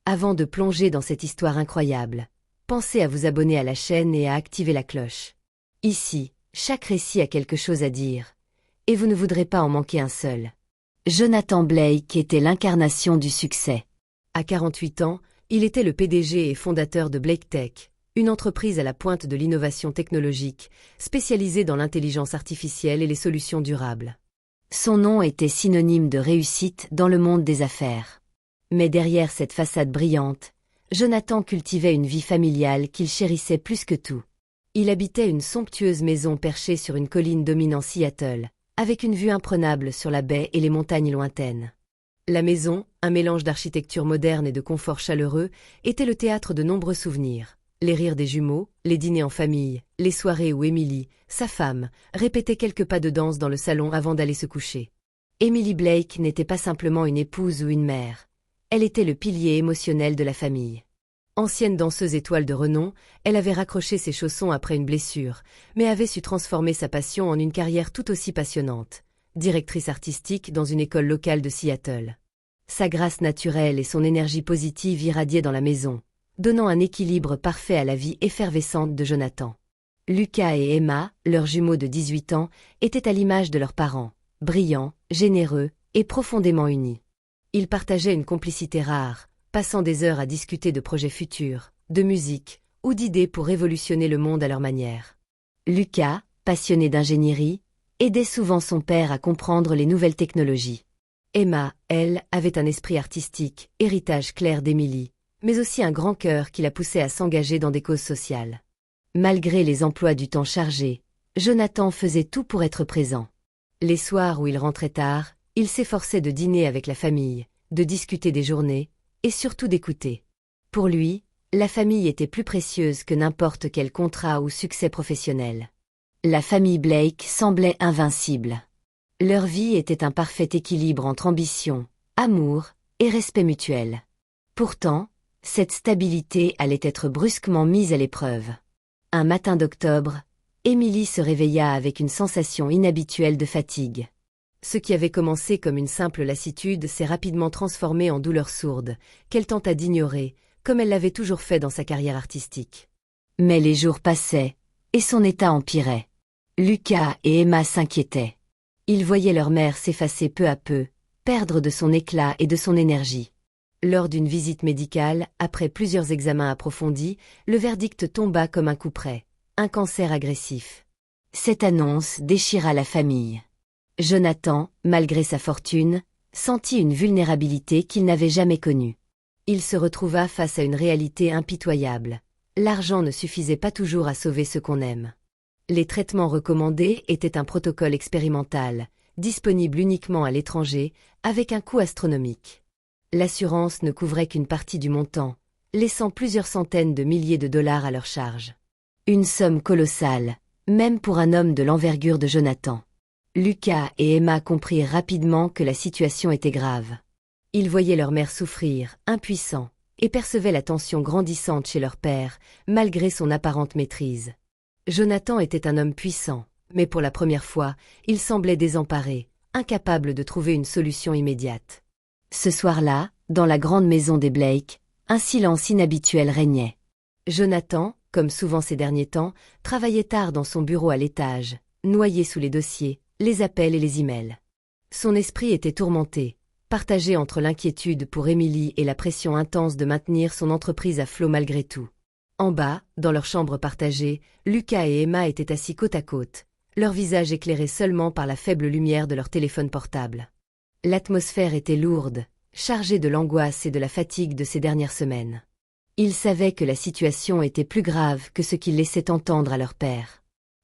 Avant de plonger dans cette histoire incroyable, pensez à vous abonner à la chaîne et à activer la cloche. Ici, chaque récit a quelque chose à dire, et vous ne voudrez pas en manquer un seul. Jonathan Blake était l'incarnation du succès. À 48 ans, il était le PDG et fondateur de Blake Tech, une entreprise à la pointe de l'innovation technologique, spécialisée dans l'intelligence artificielle et les solutions durables. Son nom était synonyme de réussite dans le monde des affaires. Mais derrière cette façade brillante, Jonathan cultivait une vie familiale qu'il chérissait plus que tout. Il habitait une somptueuse maison perchée sur une colline dominant Seattle, avec une vue imprenable sur la baie et les montagnes lointaines. La maison, un mélange d'architecture moderne et de confort chaleureux, était le théâtre de nombreux souvenirs. Les rires des jumeaux, les dîners en famille, les soirées où Emily, sa femme, répétait quelques pas de danse dans le salon avant d'aller se coucher. Emily Blake n'était pas simplement une épouse ou une mère. Elle était le pilier émotionnel de la famille. Ancienne danseuse étoile de renom, elle avait raccroché ses chaussons après une blessure, mais avait su transformer sa passion en une carrière tout aussi passionnante. Directrice artistique dans une école locale de Seattle. Sa grâce naturelle et son énergie positive irradiaient dans la maison, donnant un équilibre parfait à la vie effervescente de Jonathan. Lucas et Emma, leurs jumeaux de 18 ans, étaient à l'image de leurs parents, brillants, généreux et profondément unis. Ils partageaient une complicité rare, passant des heures à discuter de projets futurs, de musique ou d'idées pour révolutionner le monde à leur manière. Lucas, passionné d'ingénierie, aidait souvent son père à comprendre les nouvelles technologies. Emma, elle, avait un esprit artistique, héritage clair d'Emily, mais aussi un grand cœur qui la poussait à s'engager dans des causes sociales. Malgré les emplois du temps chargés, Jonathan faisait tout pour être présent. Les soirs où il rentrait tard, il s'efforçait de dîner avec la famille, de discuter des journées, et surtout d'écouter. Pour lui, la famille était plus précieuse que n'importe quel contrat ou succès professionnel. La famille Blake semblait invincible. Leur vie était un parfait équilibre entre ambition, amour et respect mutuel. Pourtant, cette stabilité allait être brusquement mise à l'épreuve. Un matin d'octobre, Emily se réveilla avec une sensation inhabituelle de fatigue. Ce qui avait commencé comme une simple lassitude s'est rapidement transformé en douleur sourde, qu'elle tenta d'ignorer, comme elle l'avait toujours fait dans sa carrière artistique. Mais les jours passaient, et son état empirait. Lucas et Emma s'inquiétaient. Ils voyaient leur mère s'effacer peu à peu, perdre de son éclat et de son énergie. Lors d'une visite médicale, après plusieurs examens approfondis, le verdict tomba comme un coup près. Un cancer agressif. Cette annonce déchira la famille. Jonathan, malgré sa fortune, sentit une vulnérabilité qu'il n'avait jamais connue. Il se retrouva face à une réalité impitoyable. L'argent ne suffisait pas toujours à sauver ce qu'on aime. Les traitements recommandés étaient un protocole expérimental, disponible uniquement à l'étranger, avec un coût astronomique. L'assurance ne couvrait qu'une partie du montant, laissant plusieurs centaines de milliers de dollars à leur charge. Une somme colossale, même pour un homme de l'envergure de Jonathan. Lucas et Emma comprirent rapidement que la situation était grave. Ils voyaient leur mère souffrir, impuissants, et percevaient la tension grandissante chez leur père, malgré son apparente maîtrise. Jonathan était un homme puissant, mais pour la première fois, il semblait désemparé, incapable de trouver une solution immédiate. Ce soir-là, dans la grande maison des Blake, un silence inhabituel régnait. Jonathan, comme souvent ces derniers temps, travaillait tard dans son bureau à l'étage, noyé sous les dossiers, les appels et les emails. Son esprit était tourmenté, partagé entre l'inquiétude pour Emily et la pression intense de maintenir son entreprise à flot malgré tout. En bas, dans leur chambre partagée, Lucas et Emma étaient assis côte à côte, leurs visages éclairés seulement par la faible lumière de leur téléphone portable. L'atmosphère était lourde, chargée de l'angoisse et de la fatigue de ces dernières semaines. Ils savaient que la situation était plus grave que ce qu'ils laissaient entendre à leur père.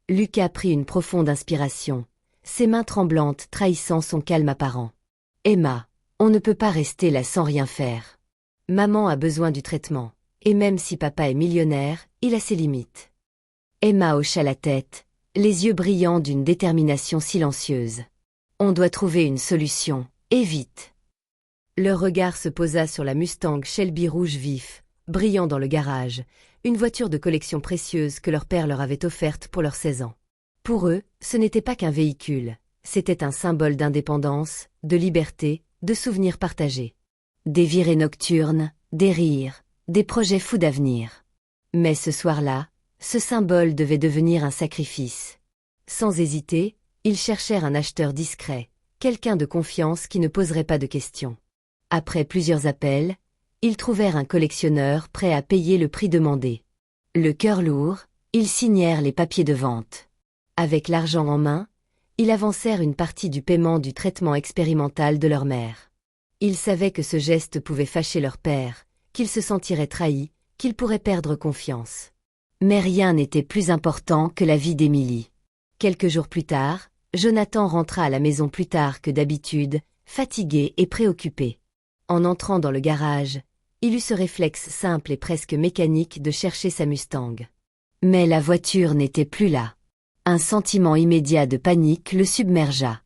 Lucas prit une profonde inspiration, ses mains tremblantes trahissant son calme apparent. « Emma, on ne peut pas rester là sans rien faire. Maman a besoin du traitement, et même si papa est millionnaire, il a ses limites. » Emma hocha la tête, les yeux brillants d'une détermination silencieuse. « On doit trouver une solution, et vite. » Leur regard se posa sur la Mustang Shelby rouge vif, brillant dans le garage, une voiture de collection précieuse que leur père leur avait offerte pour leurs 16 ans. Pour eux, ce n'était pas qu'un véhicule, c'était un symbole d'indépendance, de liberté, de souvenirs partagés. Des virées nocturnes, des rires, des projets fous d'avenir. Mais ce soir-là, ce symbole devait devenir un sacrifice. Sans hésiter, ils cherchèrent un acheteur discret, quelqu'un de confiance qui ne poserait pas de questions. Après plusieurs appels, ils trouvèrent un collectionneur prêt à payer le prix demandé. Le cœur lourd, ils signèrent les papiers de vente. Avec l'argent en main, ils avancèrent une partie du paiement du traitement expérimental de leur mère. Ils savaient que ce geste pouvait fâcher leur père, qu'ils se sentiraient trahis, qu'ils pourraient perdre confiance. Mais rien n'était plus important que la vie d'Émilie. Quelques jours plus tard, Jonathan rentra à la maison plus tard que d'habitude, fatigué et préoccupé. En entrant dans le garage, il eut ce réflexe simple et presque mécanique de chercher sa Mustang. Mais la voiture n'était plus là. Un sentiment immédiat de panique le submergea.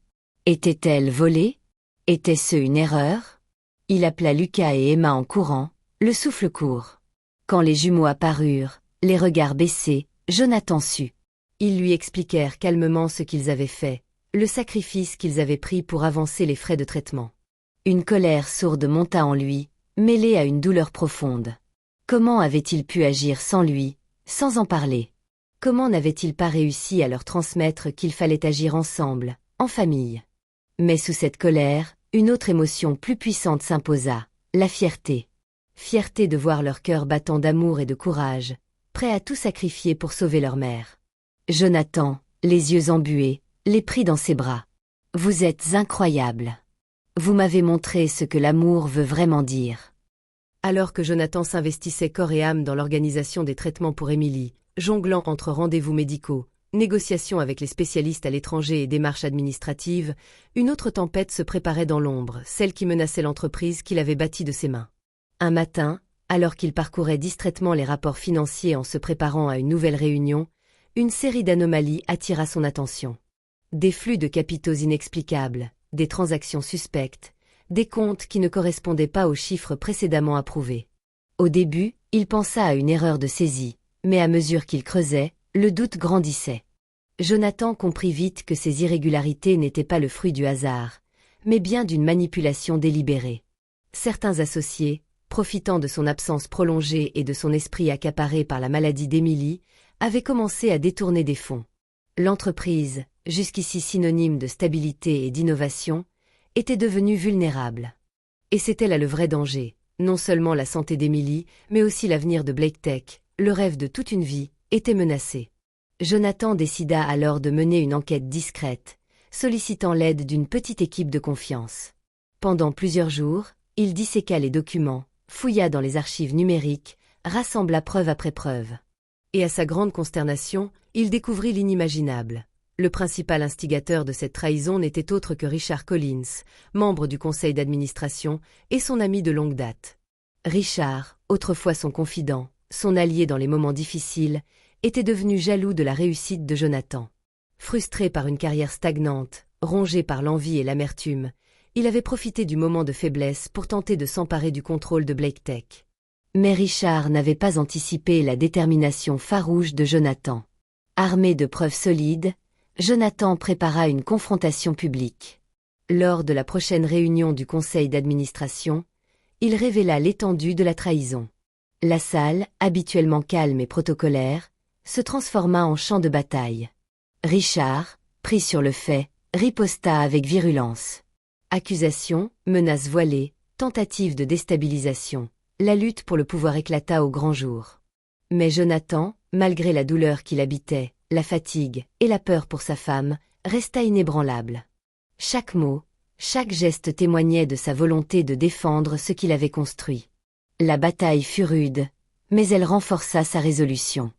Était-elle volée? Était-ce une erreur? Il appela Lucas et Emma en courant, le souffle court. Quand les jumeaux apparurent, les regards baissés, Jonathan sut. Ils lui expliquèrent calmement ce qu'ils avaient fait, le sacrifice qu'ils avaient pris pour avancer les frais de traitement. Une colère sourde monta en lui, mêlée à une douleur profonde. Comment avait-il pu agir sans lui, sans en parler? Comment n'avait-il pas réussi à leur transmettre qu'il fallait agir ensemble, en famille? Mais sous cette colère, une autre émotion plus puissante s'imposa, la fierté. Fierté de voir leur cœur battant d'amour et de courage, prêts à tout sacrifier pour sauver leur mère. Jonathan, les yeux embués, les prit dans ses bras. « Vous êtes incroyable. Vous m'avez montré ce que l'amour veut vraiment dire. » Alors que Jonathan s'investissait corps et âme dans l'organisation des traitements pour Émilie, jonglant entre rendez-vous médicaux, négociations avec les spécialistes à l'étranger et démarches administratives, une autre tempête se préparait dans l'ombre, celle qui menaçait l'entreprise qu'il avait bâtie de ses mains. Un matin, alors qu'il parcourait distraitement les rapports financiers en se préparant à une nouvelle réunion, une série d'anomalies attira son attention. Des flux de capitaux inexplicables, des transactions suspectes, des comptes qui ne correspondaient pas aux chiffres précédemment approuvés. Au début, il pensa à une erreur de saisie, mais à mesure qu'il creusait, le doute grandissait. Jonathan comprit vite que ces irrégularités n'étaient pas le fruit du hasard, mais bien d'une manipulation délibérée. Certains associés, profitant de son absence prolongée et de son esprit accaparé par la maladie d'Émilie, avaient commencé à détourner des fonds. L'entreprise, jusqu'ici synonyme de stabilité et d'innovation, était devenue vulnérable. Et c'était là le vrai danger, non seulement la santé d'Émilie, mais aussi l'avenir de Blake Tech, le rêve de toute une vie, était menacé. Jonathan décida alors de mener une enquête discrète, sollicitant l'aide d'une petite équipe de confiance. Pendant plusieurs jours, il disséqua les documents, fouilla dans les archives numériques, rassembla preuve après preuve. Et à sa grande consternation, il découvrit l'inimaginable. Le principal instigateur de cette trahison n'était autre que Richard Collins, membre du conseil d'administration et son ami de longue date. Richard, autrefois son confident, son allié dans les moments difficiles, était devenu jaloux de la réussite de Jonathan. Frustré par une carrière stagnante, rongé par l'envie et l'amertume, il avait profité du moment de faiblesse pour tenter de s'emparer du contrôle de Blake Tech. Mais Richard n'avait pas anticipé la détermination farouche de Jonathan. Armé de preuves solides, Jonathan prépara une confrontation publique. Lors de la prochaine réunion du conseil d'administration, il révéla l'étendue de la trahison. La salle, habituellement calme et protocolaire, se transforma en champ de bataille. Richard, pris sur le fait, riposta avec virulence. Accusations, menaces voilées, tentatives de déstabilisation, la lutte pour le pouvoir éclata au grand jour. Mais Jonathan, malgré la douleur qui l'habitait, la fatigue et la peur pour sa femme, resta inébranlable. Chaque mot, chaque geste témoignait de sa volonté de défendre ce qu'il avait construit. La bataille fut rude, mais elle renforça sa résolution.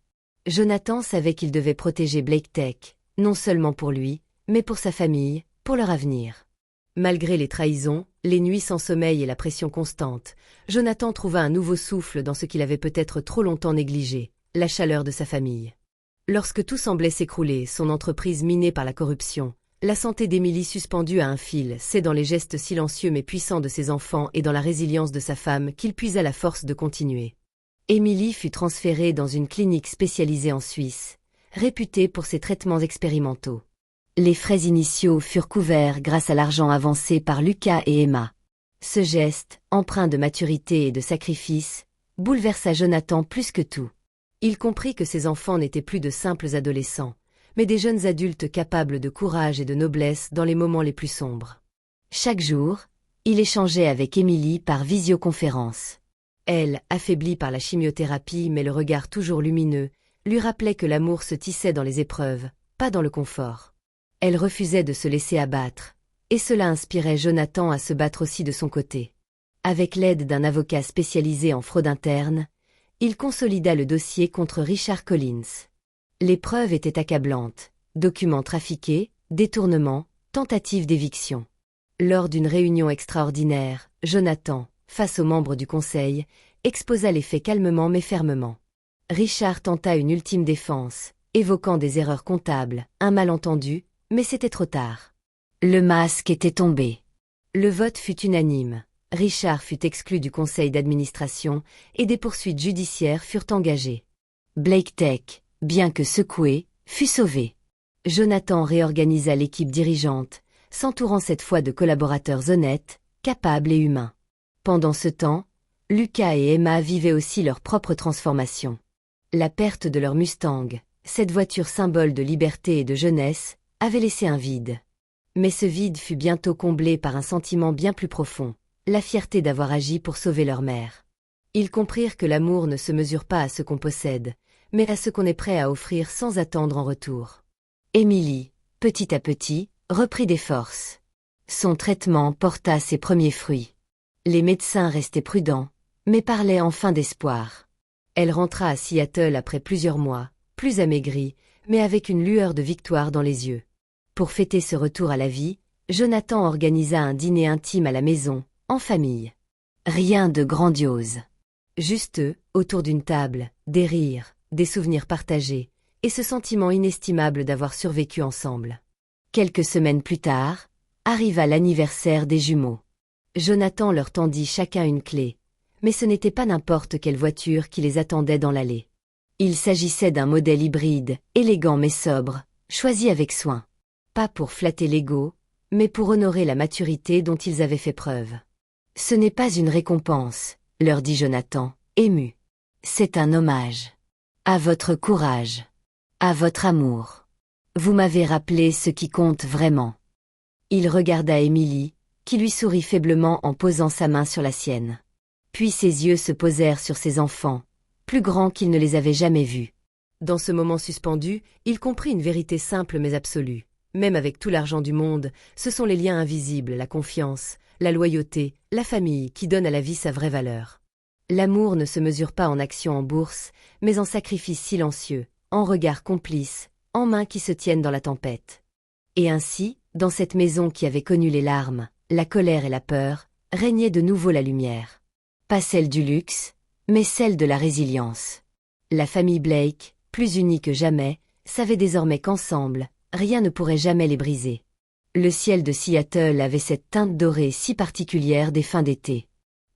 Jonathan savait qu'il devait protéger Blake Tech, non seulement pour lui, mais pour sa famille, pour leur avenir. Malgré les trahisons, les nuits sans sommeil et la pression constante, Jonathan trouva un nouveau souffle dans ce qu'il avait peut-être trop longtemps négligé, la chaleur de sa famille. Lorsque tout semblait s'écrouler, son entreprise minée par la corruption, la santé d'Émilie suspendue à un fil, c'est dans les gestes silencieux mais puissants de ses enfants et dans la résilience de sa femme qu'il puisa la force de continuer. Émilie fut transférée dans une clinique spécialisée en Suisse, réputée pour ses traitements expérimentaux. Les frais initiaux furent couverts grâce à l'argent avancé par Lucas et Emma. Ce geste, empreint de maturité et de sacrifice, bouleversa Jonathan plus que tout. Il comprit que ses enfants n'étaient plus de simples adolescents, mais des jeunes adultes capables de courage et de noblesse dans les moments les plus sombres. Chaque jour, il échangeait avec Émilie par visioconférence. Elle, affaiblie par la chimiothérapie mais le regard toujours lumineux, lui rappelait que l'amour se tissait dans les épreuves, pas dans le confort. Elle refusait de se laisser abattre, et cela inspirait Jonathan à se battre aussi de son côté. Avec l'aide d'un avocat spécialisé en fraude interne, il consolida le dossier contre Richard Collins. Les preuves étaient accablantes, documents trafiqués, détournements, tentatives d'éviction. Lors d'une réunion extraordinaire, Jonathan, face aux membres du conseil, exposa les faits calmement mais fermement. Richard tenta une ultime défense, évoquant des erreurs comptables, un malentendu, mais c'était trop tard. Le masque était tombé. Le vote fut unanime. Richard fut exclu du conseil d'administration et des poursuites judiciaires furent engagées. Blake Tech, bien que secoué, fut sauvé. Jonathan réorganisa l'équipe dirigeante, s'entourant cette fois de collaborateurs honnêtes, capables et humains. Pendant ce temps, Lucas et Emma vivaient aussi leur propre transformation. La perte de leur Mustang, cette voiture symbole de liberté et de jeunesse, avait laissé un vide. Mais ce vide fut bientôt comblé par un sentiment bien plus profond, la fierté d'avoir agi pour sauver leur mère. Ils comprirent que l'amour ne se mesure pas à ce qu'on possède, mais à ce qu'on est prêt à offrir sans attendre en retour. Émilie, petit à petit, reprit des forces. Son traitement porta ses premiers fruits. Les médecins restaient prudents, mais parlaient enfin d'espoir. Elle rentra à Seattle après plusieurs mois, plus amaigrie, mais avec une lueur de victoire dans les yeux. Pour fêter ce retour à la vie, Jonathan organisa un dîner intime à la maison, en famille. Rien de grandiose. Juste eux, autour d'une table, des rires, des souvenirs partagés, et ce sentiment inestimable d'avoir survécu ensemble. Quelques semaines plus tard, arriva l'anniversaire des jumeaux. Jonathan leur tendit chacun une clé, mais ce n'était pas n'importe quelle voiture qui les attendait dans l'allée. Il s'agissait d'un modèle hybride, élégant mais sobre, choisi avec soin. Pas pour flatter l'ego, mais pour honorer la maturité dont ils avaient fait preuve. « Ce n'est pas une récompense », leur dit Jonathan, ému. « C'est un hommage. À votre courage. À votre amour. Vous m'avez rappelé ce qui compte vraiment. » Il regarda Émilie, qui lui sourit faiblement en posant sa main sur la sienne. Puis ses yeux se posèrent sur ses enfants, plus grands qu'ils ne les avaient jamais vus. Dans ce moment suspendu, il comprit une vérité simple mais absolue. Même avec tout l'argent du monde, ce sont les liens invisibles, la confiance, la loyauté, la famille qui donnent à la vie sa vraie valeur. L'amour ne se mesure pas en actions en bourse, mais en sacrifices silencieux, en regards complices, en mains qui se tiennent dans la tempête. Et ainsi, dans cette maison qui avait connu les larmes, la colère et la peur, régnait de nouveau la lumière. Pas celle du luxe, mais celle de la résilience. La famille Blake, plus unie que jamais, savait désormais qu'ensemble, rien ne pourrait jamais les briser. Le ciel de Seattle avait cette teinte dorée si particulière des fins d'été.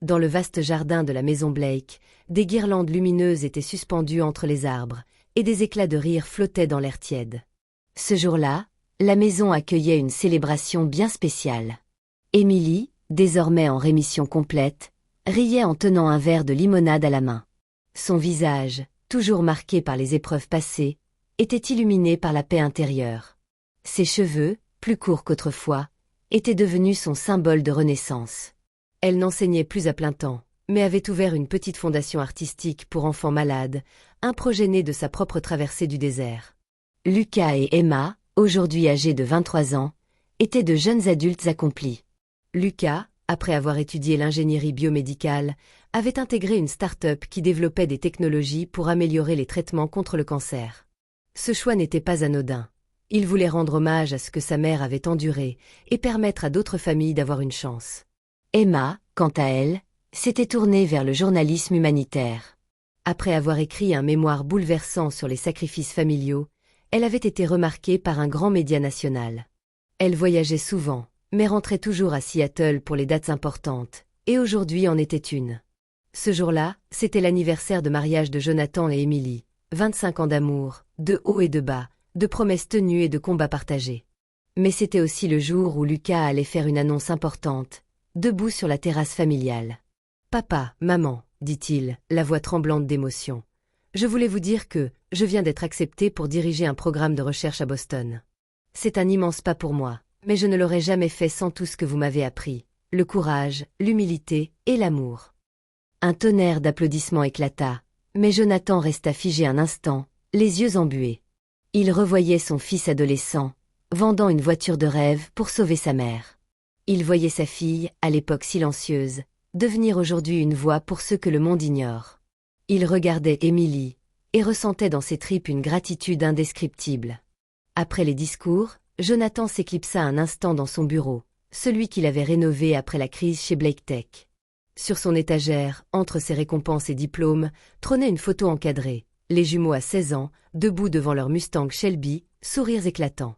Dans le vaste jardin de la maison Blake, des guirlandes lumineuses étaient suspendues entre les arbres, et des éclats de rire flottaient dans l'air tiède. Ce jour-là, la maison accueillait une célébration bien spéciale. Émilie, désormais en rémission complète, riait en tenant un verre de limonade à la main. Son visage, toujours marqué par les épreuves passées, était illuminé par la paix intérieure. Ses cheveux, plus courts qu'autrefois, étaient devenus son symbole de renaissance. Elle n'enseignait plus à plein temps, mais avait ouvert une petite fondation artistique pour enfants malades, un projet né de sa propre traversée du désert. Lucas et Emma, aujourd'hui âgés de 23 ans, étaient de jeunes adultes accomplis. Lucas, après avoir étudié l'ingénierie biomédicale, avait intégré une start-up qui développait des technologies pour améliorer les traitements contre le cancer. Ce choix n'était pas anodin. Il voulait rendre hommage à ce que sa mère avait enduré et permettre à d'autres familles d'avoir une chance. Emma, quant à elle, s'était tournée vers le journalisme humanitaire. Après avoir écrit un mémoire bouleversant sur les sacrifices familiaux, elle avait été remarquée par un grand média national. Elle voyageait souvent, mais rentrait toujours à Seattle pour les dates importantes, et aujourd'hui en était une. Ce jour-là, c'était l'anniversaire de mariage de Jonathan et Émilie, 25 ans d'amour, de haut et de bas, de promesses tenues et de combats partagés. Mais c'était aussi le jour où Lucas allait faire une annonce importante. debout sur la terrasse familiale. « Papa, maman, dit-il, la voix tremblante d'émotion. Je voulais vous dire que je viens d'être accepté pour diriger un programme de recherche à Boston. C'est un immense pas pour moi, mais je ne l'aurais jamais fait sans tout ce que vous m'avez appris, le courage, l'humilité et l'amour. » Un tonnerre d'applaudissements éclata, mais Jonathan resta figé un instant, les yeux embués. Il revoyait son fils adolescent, vendant une voiture de rêve pour sauver sa mère. Il voyait sa fille, à l'époque silencieuse, devenir aujourd'hui une voix pour ceux que le monde ignore. Il regardait Émilie, et ressentait dans ses tripes une gratitude indescriptible. Après les discours, Jonathan s'éclipsa un instant dans son bureau, celui qu'il avait rénové après la crise chez Blake Tech. Sur son étagère, entre ses récompenses et diplômes, trônait une photo encadrée, les jumeaux à 16 ans, debout devant leur Mustang Shelby, sourires éclatants.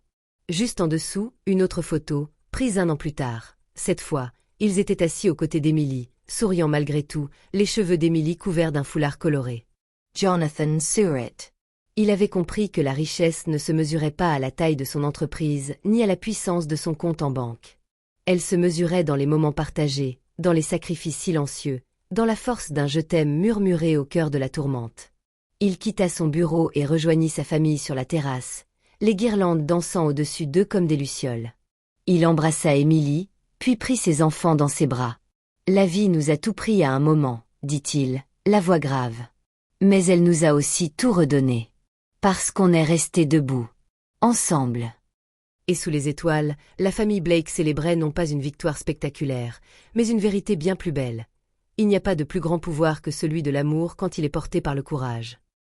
Juste en dessous, une autre photo, prise un an plus tard. Cette fois, ils étaient assis aux côtés d'Emily, souriant malgré tout, les cheveux d'Emily couverts d'un foulard coloré. Jonathan Surratt. Il avait compris que la richesse ne se mesurait pas à la taille de son entreprise, ni à la puissance de son compte en banque. Elle se mesurait dans les moments partagés, dans les sacrifices silencieux, dans la force d'un « je t'aime » murmuré au cœur de la tourmente. Il quitta son bureau et rejoignit sa famille sur la terrasse, les guirlandes dansant au-dessus d'eux comme des lucioles. Il embrassa Émilie, puis prit ses enfants dans ses bras. « La vie nous a tout pris à un moment, dit-il, la voix grave. Mais elle nous a aussi tout redonné. Parce qu'on est restés debout. Ensemble. » Et sous les étoiles, la famille Blake célébrait non pas une victoire spectaculaire, mais une vérité bien plus belle. Il n'y a pas de plus grand pouvoir que celui de l'amour quand il est porté par le courage.